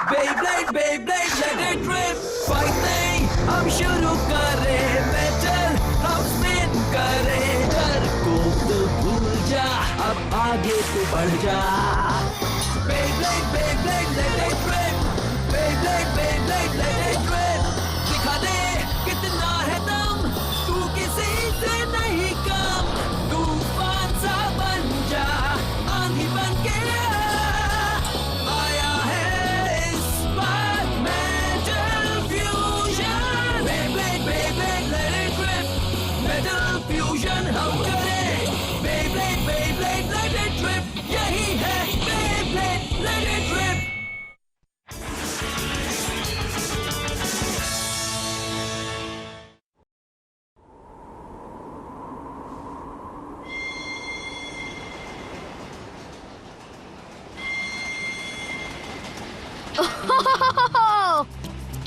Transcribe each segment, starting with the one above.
Beyblade, Beyblade, let it rip. Fighting, हम शुरू करें मेटल, हम स्पिन करें डर को तो भूल जा, अब आगे तो बढ़ जा. Beyblade, Beyblade, let it rip. Beyblade, Beyblade, let it rip. दिखा दे कितना है दम, तू किसी से नहीं कम. तूफान सा बन जा, आंधी बन के आया है इस बार metal fusion. Beyblade, Beyblade, let it rip. Metal fusion हम करें. Beyblade, Beyblade, let it rip. यही है Beyblade, let it rip.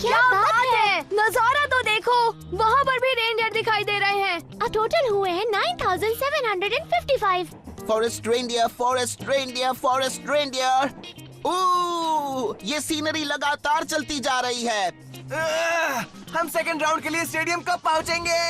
क्या बात है, नजारा तो देखो, वहाँ पर भी रेनडियर दिखाई दे रहे हैं. टोटल हुए हैं 9,755. Forest reindeer, forest reindeer, forest reindeer. Oh, ये सीनरी लगातार चलती जा रही है. हम सेकंड राउंड के लिए स्टेडियम कब पहुंचेंगे?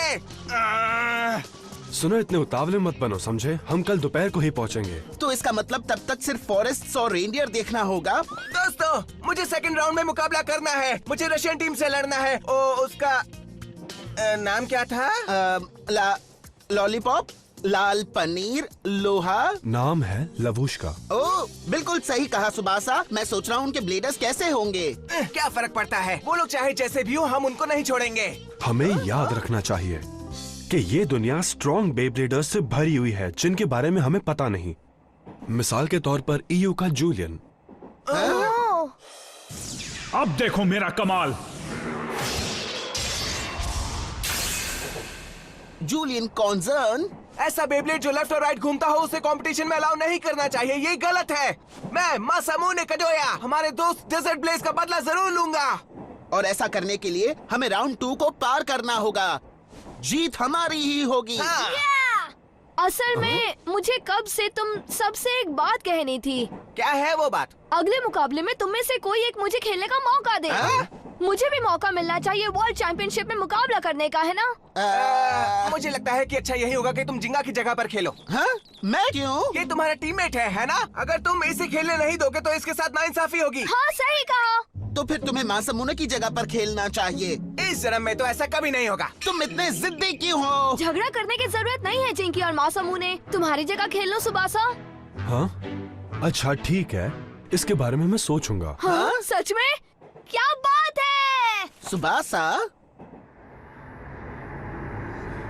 सुनो, इतने उतावले मत बनो, समझे? हम कल दोपहर को ही पहुंचेंगे. तो इसका मतलब तब तक सिर्फ फॉरेस्ट और रेंडियर देखना होगा. दोस्तों, मुझे सेकंड राउंड में मुकाबला करना है. मुझे रशियन टीम से लड़ना है. उसका नाम क्या था? लॉलीपॉप, लाल पनीर, लोहा. नाम है लवुश्का. ओह, बिल्कुल सही कहा सुबासा. मैं सोच रहा हूँ उनके ब्लेडर्स कैसे होंगे. क्या फर्क पड़ता है, वो लोग चाहे जैसे भी हो, हम उनको नहीं छोड़ेंगे. हमें याद रखना चाहिए कि ये दुनिया स्ट्रॉन्ग बेब्लेडर्स से भरी हुई है जिनके बारे में हमें पता नहीं. मिसाल के तौर पर ईयू का जूलियन. अब देखो मेरा कमाल. जूलियन कॉन्जर्न. ऐसा बेब्लेड जो लेफ्ट और राइट घूमता हो उसे कंपटीशन में अलाउ नहीं करना चाहिए. ये गलत है. मैं मासामुने कजोया, हमारे दोस्त डेजर्ट ब्लेज का बदला जरूर लूंगा. और ऐसा करने के लिए हमें राउंड 2 को पार करना होगा. जीत हमारी ही होगी. असल में मुझे कब से तुम सबसे एक बात कहनी थी. क्या है वो बात? अगले मुकाबले में तुम में से कोई एक मुझे खेलने का मौका दे. मुझे भी मौका मिलना चाहिए वर्ल्ड चैंपियनशिप में मुकाबला करने का, है ना? मुझे लगता है कि अच्छा यही होगा कि तुम जिंगा की जगह पर खेलो. हाँ? मैं क्यों? ये तुम्हारा टीममेट है ना? अगर तुम इसे खेलने नहीं दोगे तो इसके साथ नाइंसाफी होगी. हाँ, सही कहा. तो फिर तुम्हें मासामुने की जगह पर खेलना चाहिए. इस जन्म में तो ऐसा कभी नहीं होगा. तुम इतने जिद्दी क्यों हो? झगड़ा करने की जरूरत नहीं है चिंकी और मासामुने. तुम्हारी जगह खेल लो सुबासा. हाँ, अच्छा ठीक है, इसके बारे में मैं सोचूंगा. हाँ? सच में? क्या बात है. सुबासा,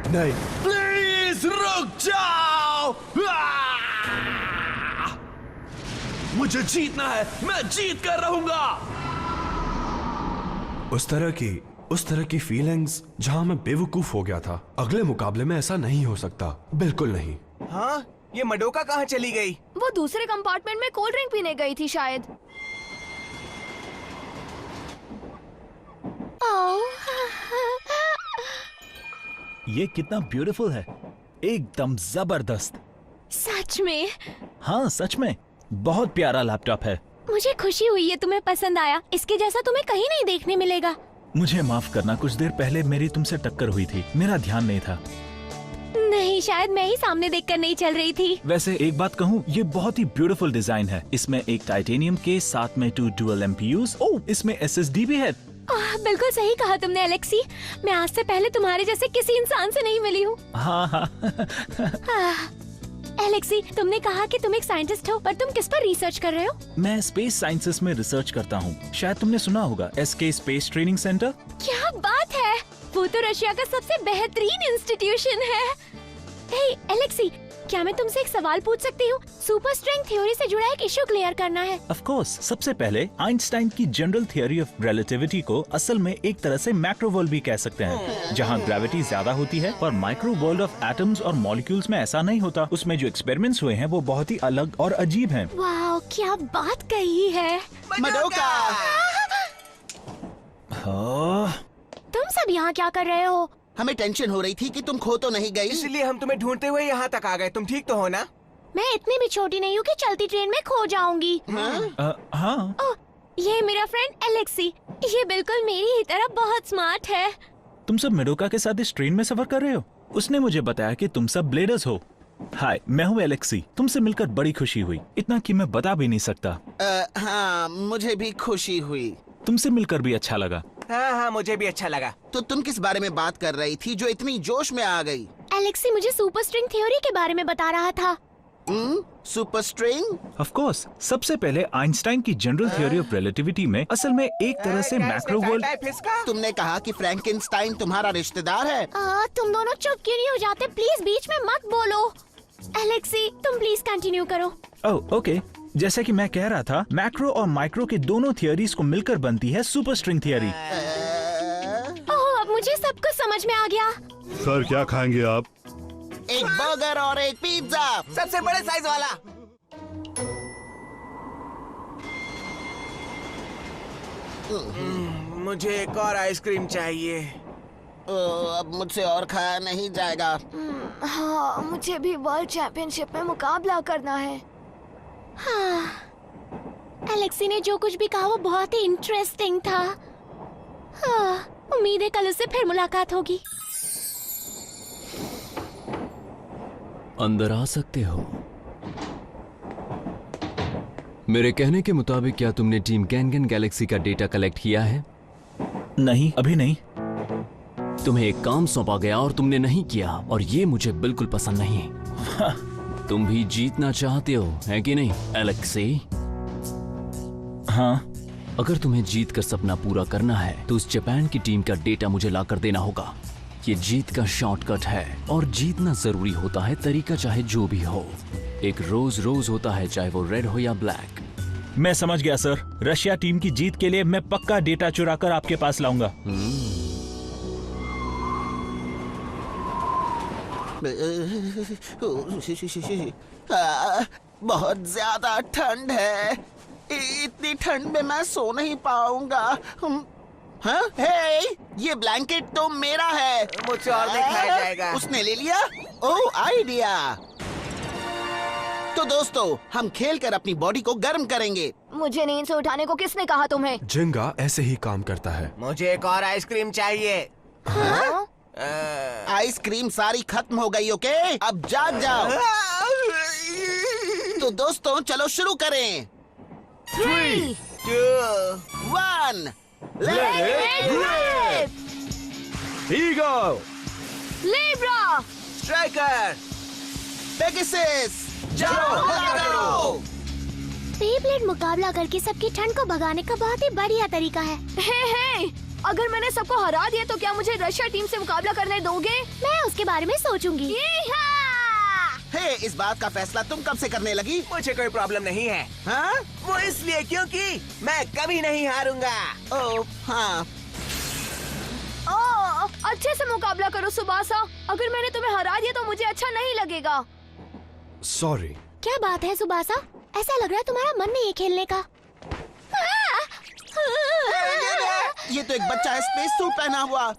नहीं, प्लीज रुक जाओ. मुझे जीतना है, मैं जीत कर रहूंगा. उस तरह की फीलिंग्स जहाँ मैं बेवकूफ हो गया था. अगले मुकाबले में ऐसा नहीं हो सकता, बिल्कुल नहीं. हाँ? ये मडोका कहाँ चली गई? वो दूसरे कंपार्टमेंट में कोल्ड ड्रिंक पीने गई थी शायद. ये कितना ब्यूटीफुल है, एकदम जबरदस्त. सच में? हाँ सच में, बहुत प्यारा लैपटॉप है. मुझे खुशी हुई है तुम्हें पसंद आया. इसके जैसा तुम्हें कहीं नहीं देखने मिलेगा. मुझे माफ करना, कुछ देर पहले मेरी तुमसे टक्कर हुई थी, मेरा ध्यान नहीं था. नहीं, शायद मैं ही सामने देखकर नहीं चल रही थी. वैसे एक बात कहूँ, ये बहुत ही ब्यूटीफुल डिजाइन है. इसमें एक टाइटेनियम के साथ में 2 डुअल MPUs. ओह, इसमें SSD भी है. बिल्कुल सही कहा तुमने एलेक्सी. मैं आज से पहले तुम्हारे जैसे किसी इंसान से नहीं मिली हूँ. हाँ. एलेक्सी, तुमने कहा कि तुम एक साइंटिस्ट हो, पर तुम किस पर रिसर्च कर रहे हो? मैं स्पेस साइंसेस में रिसर्च करता हूँ. शायद तुमने सुना होगा SK स्पेस ट्रेनिंग सेंटर. क्या बात है, वो तो रशिया का सबसे बेहतरीन इंस्टीट्यूशन है. हे एलेक्सी, क्या मैं तुमसे एक सवाल पूछ सकती हूँ? सुपर स्ट्रेंथ थ्योरी से जुड़ा एक इशू क्लियर करना है. Of course. सबसे पहले आइंस्टाइन की जनरल थ्योरी ऑफ रिलेटिविटी को असल में एक तरह से मैक्रो वर्ल्ड भी कह सकते हैं, जहाँ ग्रेविटी ज्यादा होती है. पर माइक्रो वर्ल्ड ऑफ एटम्स और मॉलिक्यूल्स में ऐसा नहीं होता. उसमें जो एक्सपेरिमेंट्स हुए हैं वो बहुत ही अलग और अजीब हैं. वाह, क्या बात कही है. मडोका. तुम सब यहाँ क्या कर रहे हो? हमें टेंशन हो रही थी कि तुम खो तो नहीं गई. इसलिए हम तुम्हें ढूंढते हुए यहाँ तक आ गए. तुम ठीक तो हो ना? मैं इतनी भी छोटी नहीं हूँ कि चलती ट्रेन में खो जाऊंगी. हाँ. ये मेरा फ्रेंड एलेक्सी, ये बिल्कुल मेरी ही तरह बहुत स्मार्ट है। तुम सब मेडोका के साथ इस ट्रेन में सफर कर रहे हो? उसने मुझे बताया कि तुम सब ब्लेडर्स हो। हाय, मैं हूँ एलेक्सी। तुमसे मिलकर बड़ी खुशी हुई, इतना कि मैं बता भी नहीं सकता। हाँ, मुझे भी खुशी हुई। तुमसे मिलकर भी अच्छा लगा। हाँ, मुझे भी अच्छा लगा। तो तुम किस बारे में बात कर रही थी जो इतनी जोश में आ गई? एलेक्सी मुझे सुपर स्ट्रिंग थ्योरी के बारे में बता रहा था। Super string? ऑफ कोर्स, सबसे पहले आइंस्टाइन की जनरल थ्योरी ऑफ रिलेटिविटी में असल में एक तरह से मैक्रो वर्ल्ड। तुमने कहा कि फ्रैंकेनस्टाइन तुम्हारा रिश्तेदार है। तुम दोनों चुप क्यों नहीं हो जाते? प्लीज बीच में मत बोलो। एलेक्सी तुम प्लीज कंटिन्यू करो। ओह ओके, जैसा कि मैं कह रहा था, मैक्रो और माइक्रो के दोनों थियोरीज को मिलकर बनती है सुपर स्ट्रिंग थियोरी। ओह, अब मुझे सब कुछ समझ में आ गया। सर क्या खाएंगे आप? एक बर्गर और एक पिज्जा। सबसे बड़े साइज वाला। मुझे एक और आइसक्रीम चाहिए। अब मुझसे और खाया नहीं जाएगा। हाँ, मुझे भी वर्ल्ड चैंपियनशिप में मुकाबला करना है। हाँ, एलेक्सी ने जो कुछ भी कहा वो बहुत ही इंटरेस्टिंग था। हाँ, उम्मीद है कल उससे फिर मुलाकात होगी। अंदर आ सकते हो। मेरे कहने के मुताबिक क्या तुमने टीम गैंगन गैलेक्सी का डेटा कलेक्ट किया है? नहीं, अभी नहीं। तुम्हें एक काम सौंपा गया और तुमने नहीं किया, और ये मुझे बिल्कुल पसंद नहीं। तुम भी जीतना चाहते हो, है कि नहीं एलेक्सी? हाँ। अगर तुम्हें जीत कर सपना पूरा करना है तो उस जापान की टीम का डेटा मुझे लाकर देना होगा। ये जीत का शॉर्टकट है, और जीतना जरूरी होता है, तरीका चाहे जो भी हो। एक रोज होता है, चाहे वो रेड हो या ब्लैक। मैं समझ गया सर। रशिया टीम की जीत के लिए मैं पक्का डेटा चुरा कर आपके पास लाऊंगा। बहुत ज्यादा ठंड है। इतनी ठंड में मैं सो नहीं पाऊंगा। हाँ? हे, ये ब्लैंकेट तो मेरा है। मुझसे और नहीं खाया जाएगा। उसने ले लिया। ओह, आइडिया। तो दोस्तों, हम खेलकर अपनी बॉडी को गर्म करेंगे। मुझे नींद से उठाने को किसने कहा तुम्हें? जिंगा ऐसे ही काम करता है। मुझे एक और आइसक्रीम चाहिए। हाँ? आइसक्रीम सारी खत्म हो गई। ओके, अब जाग जाओ। तो दोस्तों, चलो शुरू करें। 3, 2, 1 ईगल, लिब्रा, स्ट्राइकर, पेगासस, जाओ करो। बेब्लेड मुकाबला करके सबकी ठंड को भगाने का बहुत ही बढ़िया तरीका है। हे, अगर मैंने सबको हरा दिया तो क्या मुझे रशिया टीम से मुकाबला करने दोगे? मैं उसके बारे में सोचूंगी। हे, इस बात का फैसला तुम कब से करने लगी? मुझे कोई प्रॉब्लम नहीं है। हाँ? वो इसलिए क्योंकि मैं कभी नहीं हारूंगा। ओह, हाँ। अच्छे से मुकाबला करो सुबासा। अगर मैंने तुम्हें हरा दिया तो मुझे अच्छा नहीं लगेगा। सॉरी। क्या बात है सुबासा? ऐसा लग रहा है तुम्हारा मन नहीं है खेलने का। ये तो एक बच्चा है, स्पेस सूट पहना हुआ।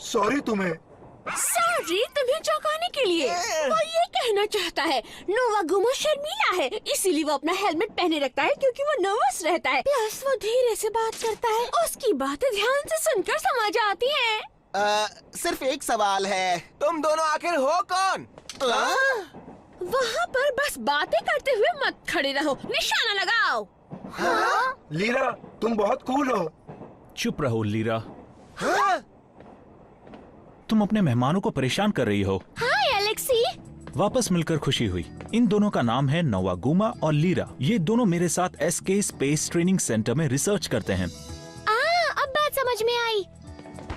सॉरी तुम्हें। सॉरी तुम्हें चौंकाने के लिए। वो ये कहना चाहता है नोवा गुमो शर्मीला है, इसीलिए वो अपना हेलमेट पहने रखता है क्योंकि वो नर्वस रहता है। प्लस वो धीरे से बात करता है, उसकी बातें ध्यान से सुनकर समझ आती हैं। सिर्फ एक सवाल है। तुम दोनों आखिर हो कौन? वहाँ पर बस बातें करते हुए मत खड़े रहो, निशाना लगाओ। लीरा, तुम बहुत कूल हो। चुप रहो लीरा। तुम अपने मेहमानों को परेशान कर रही हो। हाय एलेक्सी। वापस मिलकर खुशी हुई। इन दोनों का नाम है नोवागुमा और लीरा। ये दोनों मेरे साथ एसके स्पेस ट्रेनिंग सेंटर में रिसर्च करते हैं। अब बात समझ में आई।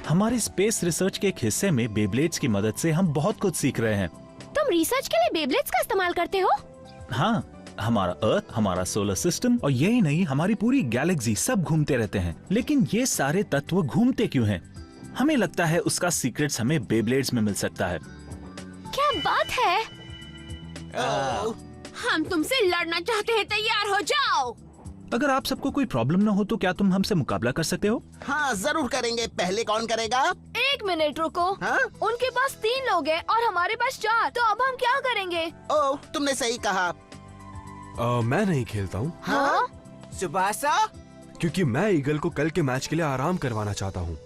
हमारे स्पेस रिसर्च के एक हिस्से में बेब्लेड्स की मदद से हम बहुत कुछ सीख रहे हैं। तुम रिसर्च के लिए बेब्लेड्स का इस्तेमाल करते हो? हाँ, हमारा अर्थ, हमारा सोलर सिस्टम और यही नहीं, हमारी पूरी गैलेक्सी सब घूमते रहते हैं। लेकिन ये सारे तत्व घूमते क्यों हैं? हमें लगता है उसका सीक्रेट्स हमें बेब्लेड्स में मिल सकता है। क्या बात है? हम तुमसे लड़ना चाहते हैं, तैयार हो जाओ। अगर आप सबको कोई प्रॉब्लम न हो तो क्या तुम हमसे मुकाबला कर सकते हो? हाँ, जरूर करेंगे। पहले कौन करेगा? 1 मिनट रुको। हाँ? उनके पास 3 लोग हैं और हमारे पास 4, तो अब हम क्या करेंगे? ओह, तुमने सही कहा। मैं नहीं खेलता हूँ हाँ? सुबासा, क्योंकि मैं ईगल को कल के मैच के लिए आराम करवाना चाहता हूँ।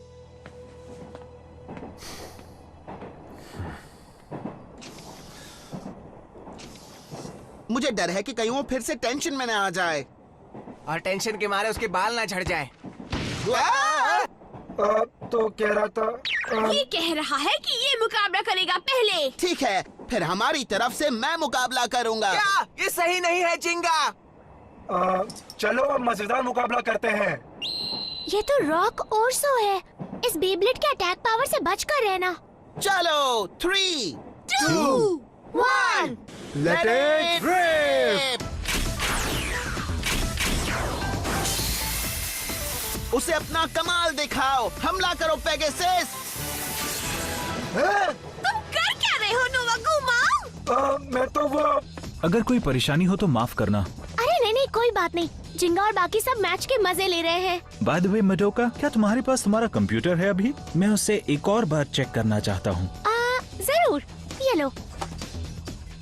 मुझे डर है कि कहीं वो फिर से टेंशन में न आ जाए। और टेंशन के मारे उसके बाल ना झड़ जाए। तो कह रहा था ये कह रहा है कि ये मुकाबला करेगा पहले। ठीक है, फिर हमारी तरफ से मैं मुकाबला करूंगा। क्या ये सही नहीं है जिंगा? चलो अब मजेदार मुकाबला करते हैं। ये तो रॉक ओरसो है। इस बेब्लेड के अटैक पावर से बचकर रहना। चलो 3, 2, 1 Let it rip! उसे अपना कमाल दिखाओ। हमला करो पेगासस। तुम कर क्या रहे हो नोवागुमा? मैं तो वो अगर कोई परेशानी हो तो माफ करना। अरे नहीं नहीं, कोई बात नहीं। जिंगा और बाकी सब मैच के मजे ले रहे हैं। बाय द वे मडोका, क्या तुम्हारे पास तुम्हारा कंप्यूटर है अभी? मैं उसे एक और बार चेक करना चाहता हूँ। जरूर, ये लो।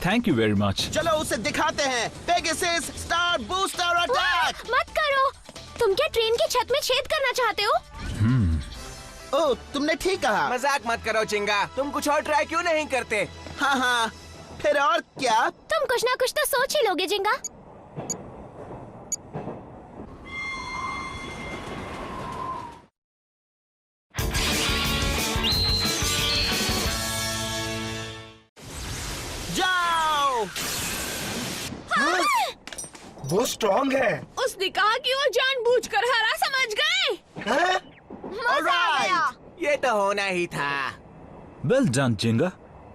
Thank you very much. चलो उसे दिखाते हैं। Pegasus star booster attack. मत करो। तुम क्या ट्रेन की छत में छेद करना चाहते हो? ओह, तुमने ठीक कहा। मजाक मत करो जिंगा, तुम कुछ और ट्राई क्यों नहीं करते? हाँ हाँ, फिर और क्या? तुम कुछ ना कुछ तो सोच ही लोगे जिंगा। जाओ। वो स्ट्रॉन्ग है। उसने कहा कि वो जानबूझकर हरा, समझ गए? हैं? मजा आ गया। ये तो होना ही था। वेल डन जिंगा।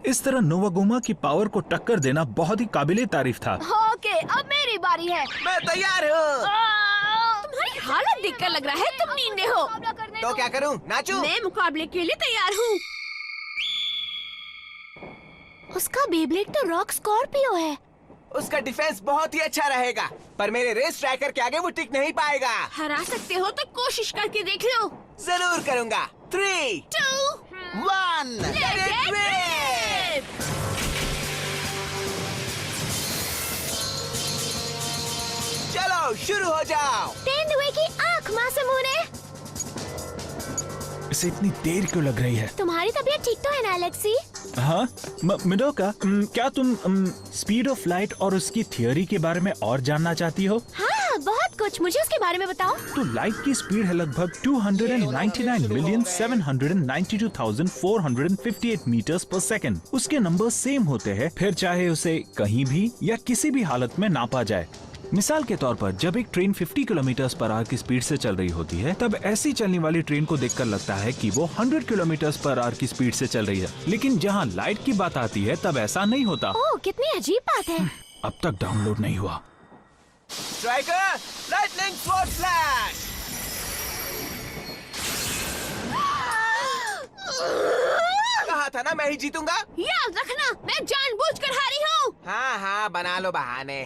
इस तरह नोवागुमा की पावर को टक्कर देना बहुत ही काबिले तारीफ था। ओके, अब मेरी बारी है। मैं तैयार हूँ। तुम्हारी हालत देखकर लग रहा है तुम नींदे हो। तो क्या करूँ, नाचूं? मैं मुकाबले के लिए तैयार हूँ। उसका बेब्लेड तो रॉक स्कॉर्पियो है। उसका डिफेंस बहुत ही अच्छा रहेगा, पर मेरे रेस ट्रैकर के आगे वो टिक नहीं पाएगा। हरा सकते हो तो कोशिश करके देख लो। जरूर करूँगा। 3, 2, 1 let it rip! चलो शुरू हो जाओ। तेंदुए की आँख मासूमूने। इसे इतनी देर क्यों लग रही है? तुम्हारी तबीयत ठीक तो है ना एलेक्सी? हाँ मिडोका, क्या तुम स्पीड ऑफ लाइट और उसकी थियोरी के बारे में और जानना चाहती हो? हाँ, बहुत कुछ। मुझे उसके बारे में बताओ। तो लाइट की स्पीड है लगभग 299,792,458 मीटर्स पर सेकंड। उसके नंबर सेम होते हैं, फिर चाहे उसे कहीं भी या किसी भी हालत में नापा जाए। मिसाल के तौर पर जब एक ट्रेन 50 किलोमीटर पर आवर की स्पीड से चल रही होती है, तब ऐसी चलने वाली ट्रेन को देखकर लगता है कि वो 100 किलोमीटर पर आवर की स्पीड से चल रही है। लेकिन जहाँ लाइट की बात आती है तब ऐसा नहीं होता। ओह, कितनी अजीब बात है। अब तक डाउनलोड नहीं हुआ। Striker, lightning sword flash. कहा था ना मैं ही जीतूंगा। याद रखना, मैं जानबूझकर हारी हूँ। हाँ हाँ, बना लो बहाने।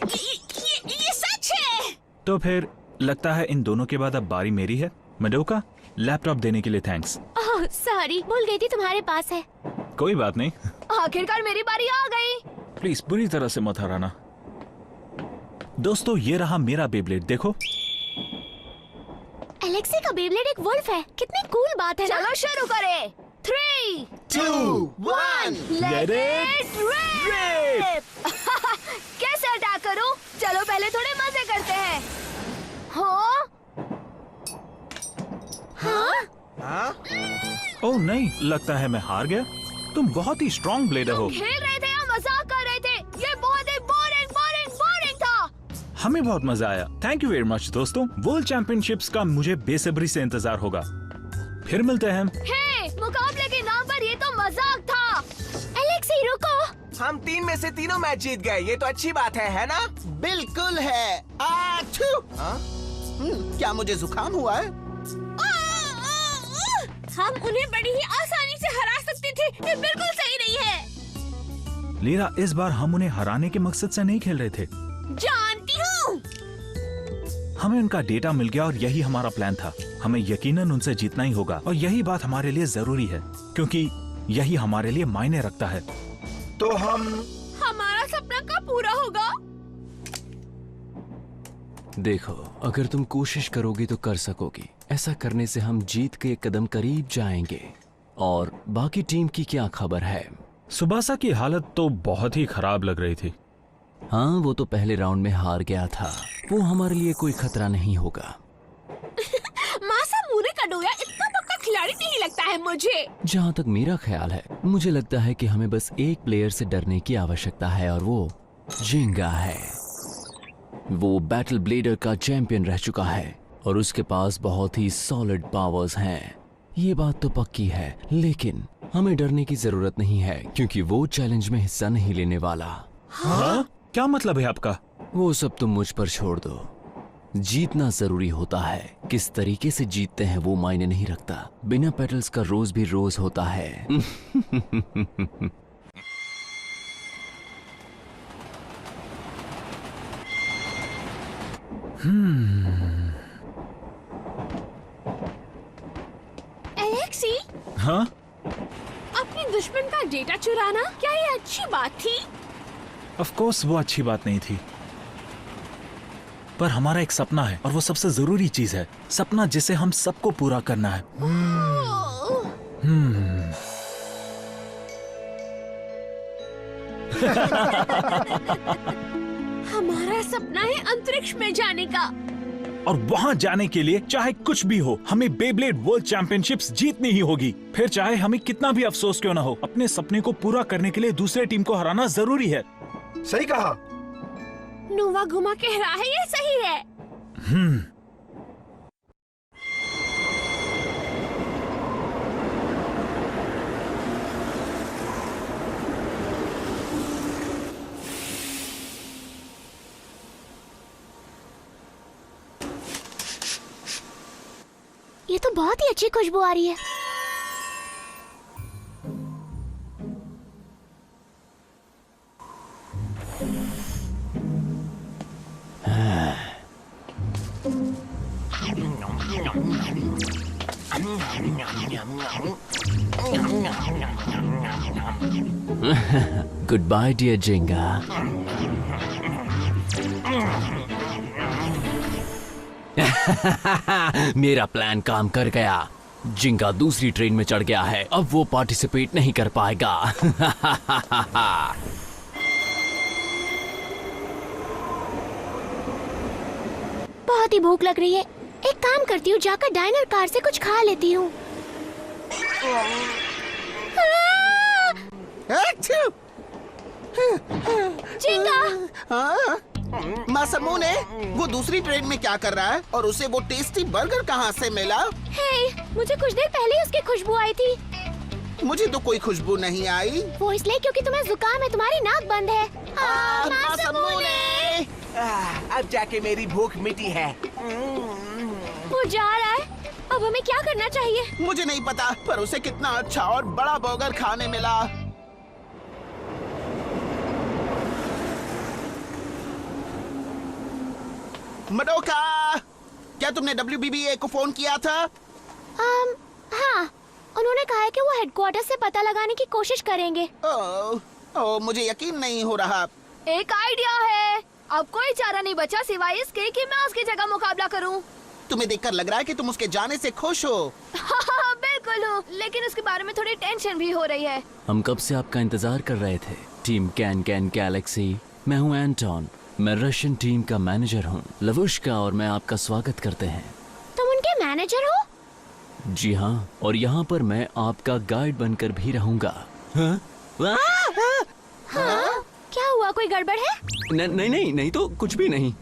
ये सच है। तो फिर लगता है इन दोनों के बाद अब बारी मेरी है। मडोका, लैपटॉप देने के लिए थैंक्स। ओह सॉरी, भूल गई थी तुम्हारे पास है। कोई बात नहीं। आखिरकार मेरी बारी आ गई। प्लीज बुरी तरह से मत हराना। दोस्तों, ये रहा मेरा बेब्लेड, देखो। एलेक्सी का बेब्लेड एक वुल्फ है। कितनी कूल बात है ना? चलो शुरू करें। 3, 2 1 Let it rip! कैसे अटैक करूं? चलो पहले थोड़े मजे करते हैं। हाँ? हाँ? हाँ? ओह नहीं, लगता है मैं हार गया। तुम बहुत ही स्ट्रॉन्ग ब्लेडर हो। खेल रहे थे या मजाक कर रहे थे? ये बहुत ही बोरिंग था। हमें बहुत मजा आया। थैंक यू वेरी मच दोस्तों। वर्ल्ड चैंपियनशिप्स का मुझे बेसब्री से इंतजार होगा। फिर मिलते हैं। हे, मुकाबले के नाम पर ये तो मजाक था। एलेक्सी रुको। हम 3 में से तीनों मैच जीत गए, ये तो अच्छी बात है ना? बिल्कुल है। आछू! हाँ? क्या मुझे जुकाम हुआ है? हम उन्हें बड़ी ही आसानी से हरा सकते थे। ये बिल्कुल सही नहीं है। लीरा, इस बार हम उन्हें हराने के मकसद से नहीं खेल रहे थे। जानती हूँ। हमें उनका डेटा मिल गया और यही हमारा प्लान था। हमें यकीनन उनसे जीतना ही होगा और यही बात हमारे लिए जरूरी है, क्योंकि यही हमारे लिए मायने रखता है। तो हम हमारा सपना कब पूरा होगा? देखो, अगर तुम कोशिश करोगी तो कर सकोगी। ऐसा करने से हम जीत के एक कदम करीब जाएंगे। और बाकी टीम की क्या खबर है? सुबासा की हालत तो बहुत ही खराब लग रही थी। हाँ, वो तो पहले राउंड में हार गया था। वो हमारे लिए कोई खतरा नहीं होगा। मासामुने कडोया इतना पक्का खिलाड़ी नहीं लगता है मुझे। जहाँ तक मेरा ख्याल है, मुझे लगता है कि हमें बस एक प्लेयर से डरने की आवश्यकता है और वो जिंगा है। वो बैटल ब्लेडर का चैंपियन रह चुका है और उसके पास बहुत ही सॉलिड पावर्स हैं। ये बात तो पक्की है, लेकिन हमें डरने की जरूरत नहीं है क्योंकि वो चैलेंज में हिस्सा नहीं लेने वाला। हाँ? क्या मतलब है आपका? वो सब तुम मुझ पर छोड़ दो। जीतना जरूरी होता है, किस तरीके से जीतते हैं वो मायने नहीं रखता। बिना पेटल्स का रोज भी रोज होता है। एलेक्सी, हाँ? अपने दुश्मन का डेटा चुराना क्या ये अच्छी बात थी? ऑफ कोर्स वो अच्छी बात नहीं थी, पर हमारा एक सपना है और वो सबसे जरूरी चीज है। सपना जिसे हम सबको पूरा करना है। हमारा सपना है अंतरिक्ष में जाने का। और वहां जाने के लिए चाहे कुछ भी हो, हमें बेब्लेड वर्ल्ड चैंपियनशिप्स जीतनी ही होगी। फिर चाहे हमें कितना भी अफसोस क्यों ना हो, अपने सपने को पूरा करने के लिए दूसरे टीम को हराना जरूरी है। सही कहा। नोवा गुमा कह रहा है ये सही है। ये तो बहुत ही अच्छी खुशबू आ रही है। गुड बाय डियर जिंगा। मेरा प्लान काम कर गया। जिंगा दूसरी ट्रेन में चढ़ गया है, अब वो पार्टिसिपेट नहीं कर पाएगा। बहुत ही भूख लग रही है। एक काम करती हूँ, जाकर डाइनर कार से कुछ खा लेती हूँ। जिंगा! मासामुने, वो दूसरी ट्रेन में क्या कर रहा है और उसे वो टेस्टी बर्गर कहाँ से मिला? हे, मुझे कुछ देर पहले ही उसकी खुशबू आई थी। मुझे तो कोई खुशबू नहीं आई। वो इसलिए क्योंकि तुम्हें जुकाम है, तुम्हारी नाक बंद है। मासामुने! अब जाके मेरी भूख मिटी है। वो जा रहा है, अब हमें क्या करना चाहिए? मुझे नहीं पता, पर उसे कितना अच्छा और बड़ा बर्गर खाने मिला। मडोका, क्या तुमने WBBA को फोन किया था? हाँ, उन्होंने कहा है कि वो हेडक्वार्टर से पता लगाने की कोशिश करेंगे। ओह, मुझे यकीन नहीं हो रहा। एक आइडिया है। अब कोई चारा नहीं बचा सिवाय इसके कि मैं उसकी जगह मुकाबला करूं। तुम्हें देखकर लग रहा है कि तुम उसके जाने से खुश हो। हाँ, बिल्कुल हूँ, लेकिन उसके बारे में थोड़ी टेंशन भी हो रही है। हम कब से आपका इंतजार कर रहे थे। टीम कैन गैलेक्सी, मैं हूँ एंटोन। मैं रशियन टीम का मैनेजर हूँ लवुश्का, और मैं आपका स्वागत करते हैं। तुम उनके मैनेजर हो? जी हाँ, और यहाँ पर मैं आपका गाइड बनकर भी रहूंगा। हाँ? हाँ? क्या हुआ, कोई गड़बड़ है? नहीं तो कुछ भी नहीं।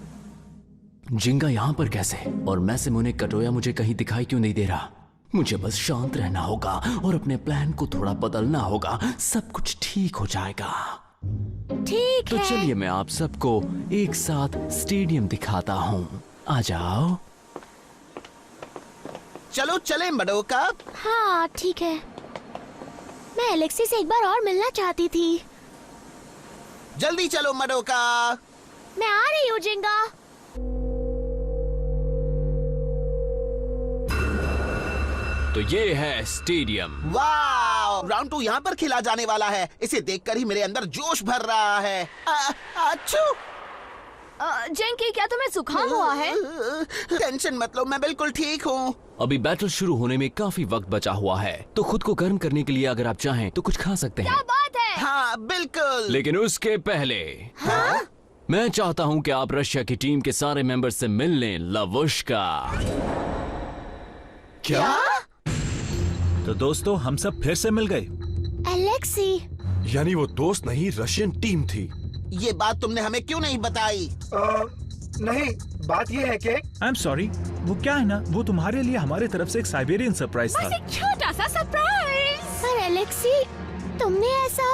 जिंगा यहाँ पर कैसे? और मैसामुने कडोया मुझे कहीं दिखाई क्यों नहीं दे रहा? मुझे बस शांत रहना होगा और अपने प्लान को थोड़ा बदलना होगा। सब कुछ ठीक हो जाएगा। ठीक तो है। चलिए मैं आप सबको एक साथ स्टेडियम दिखाता हूँ। आ जाओ। चलो चले मडोका। हाँ, ठीक है। मैं एलेक्सी से एक बार और मिलना चाहती थी। जल्दी चलो मडोका। मैं आ रही हूँ जिंगा। तो ये है स्टेडियम। वाह, राउंड 2 यहाँ पर खेला जाने वाला है। इसे देखकर ही मेरे अंदर जोश भर रहा है। अच्छू! जेंकी, क्या तुम्हें जुकाम हुआ है? टेंशन मत लो, मैं बिल्कुल ठीक हूँ। अभी बैटल शुरू होने में काफी वक्त बचा हुआ है, तो खुद को गर्म करने के लिए अगर आप चाहें तो कुछ खा सकते हैं। क्या बात है? हाँ बिल्कुल। लेकिन उसके पहले मैं चाहता हूं कि आप रशिया की टीम के सारे मेंबर से मिल लें। लवुश्का। क्या? तो दोस्तों, हम सब फिर से मिल गए। एलेक्सी, यानी वो दोस्त नहीं, रशियन टीम थी। ये बात तुमने हमें क्यों नहीं बताई? नहीं, बात ये है कि आई एम सॉरी, वो क्या है ना, वो तुम्हारे लिए हमारे तरफ से एक साइबेरियन सरप्राइज बस था। एक छोटा सा सरप्राइज। पर एलेक्सी, तुमने ऐसा